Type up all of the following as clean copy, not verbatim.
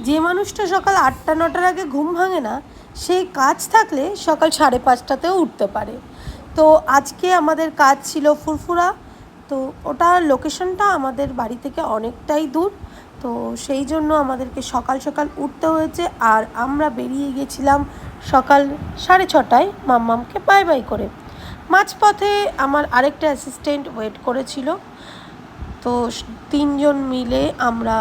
যে মানুষটা সকাল 8টা-9টার আগে ঘুম ভাঙে না, সেই কাজ থাকলে সকাল 5:30টাতেও উঠতে পারে। তো আজকে আমাদের কাজ ছিল ফুরফুরা। তো ওটা লোকেশনটা আমাদের বাড়ি থেকে অনেকটাই দূর। তো সেই জন্য আমাদেরকে সকাল সকাল উঠতে হয়েছে। আর আমরা বেরিয়ে গেছিলাম সকাল 6:30টায় মাম্মামকে বাই বাই করে। মাঝপথে আমার আরেকটা অ্যাসিস্ট্যান্ট ওয়েট করেছিল। তো 3জন মিলে আমরা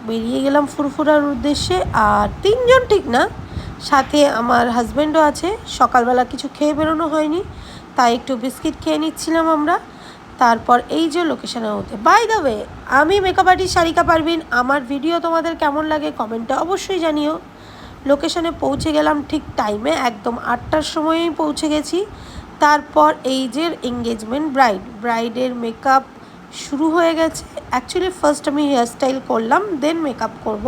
বেরিয়ে গেলাম ফুরফুরার উদ্দেশ্যে। আর 3জন ঠিক না, সাথে আমার হাজব্যান্ডও আছে। সকালবেলা কিছু খেয়ে বেরোনো হয়নি, তাই একটু বিস্কিট খেয়ে নিচ্ছিলাম আমরা। তারপর এই যে লোকেশনের মধ্যে, বাই দ্য ওয়ে, আমি মেকআপ আর্টিস্ট সারিকা পারভিন। আমার ভিডিও তোমাদের কেমন লাগে কমেন্টে অবশ্যই জানিও। লোকেশনে পৌঁছে গেলাম ঠিক টাইমে, একদম 8টার সময়ই পৌঁছে গেছি। তারপর এই যে এঙ্গেজমেন্ট ব্রাইডের মেকআপ শুরু হয়ে গেছে। অ্যাকচুয়ালি ফার্স্ট আমি হেয়ার স্টাইল করলাম, দেন মেকআপ করব,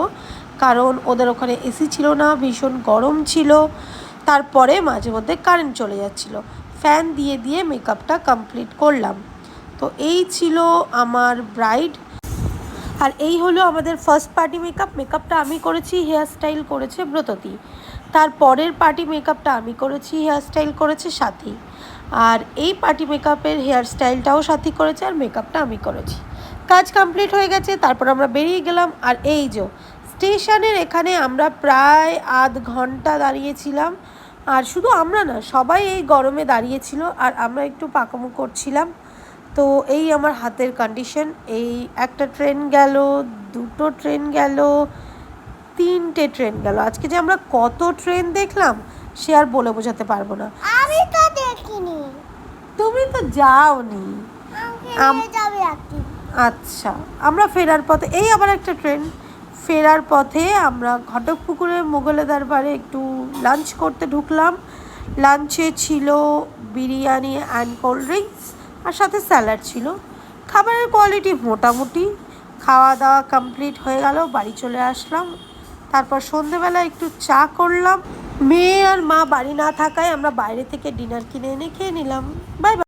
কারণ ওদের ওখানে এসি ছিল না, ভীষণ গরম ছিল। তারপরে মাঝে মধ্যে কারেন্ট চলে যাচ্ছিল, ফ্যান দিয়ে দিয়ে মেকআপটা কমপ্লিট করলাম। তো এই ছিল আমার ব্রাইড। আর এই হলো আমাদের ফার্স্ট পার্টি মেকআপটা আমি করেছি, হেয়ার স্টাইল করেছে ব্রততী। তারপরের পার্টি মেকআপটা আমি করেছি, হেয়ার স্টাইল করেছে সাথী। আর এই পার্টি মেকআপের হেয়ার স্টাইলটাও সাথী করেছে, আর মেকআপটা আমি করেছি। কাজ কমপ্লিট হয়ে গেছে, তারপর আমরা বেরিয়ে গেলাম। আর এই যে স্টেশনের এখানে আমরা প্রায় আধ ঘন্টা দাঁড়িয়েছিলাম। আর শুধু আমরা না, সবাই এই গরমে দাঁড়িয়েছিল, আর আমরা একটু পাকামো করছিলাম। তো এই আমার হাতের কন্ডিশন। এই একটা ট্রেন গেল, দুটো ট্রেন গেল, তিনটে ট্রেন গেল। আজকে যে আমরা কত ট্রেন দেখলাম সে আর বলে বোঝাতে পারবো না। আমি তো দেখিনি। তুমি তো যাওনি। আমাকে যাবে একদিন। আচ্ছা, আমরা ফেরার পথে এই আবার একটা ট্রেন। ফেরার পথে আমরা ঘটকপুকুরে মোগলে দরবারে একটু লাঞ্চ করতে ঢুকলাম। লাঞ্চে ছিল বিরিয়ানি অ্যান্ড কোল্ড ড্রিঙ্কস, আর সাথে স্যালাড ছিল। খাবারের কোয়ালিটি মোটামুটি। খাওয়া দাওয়া কমপ্লিট হয়ে গেল, বাড়ি চলে আসলাম। তারপর সন্ধেবেলা একটু চা করলাম। মেয়ে আর মা বাড়ি না থাকায় আমরা বাইরে থেকে ডিনার কিনে এনে খেয়ে নিলাম। Bye bye.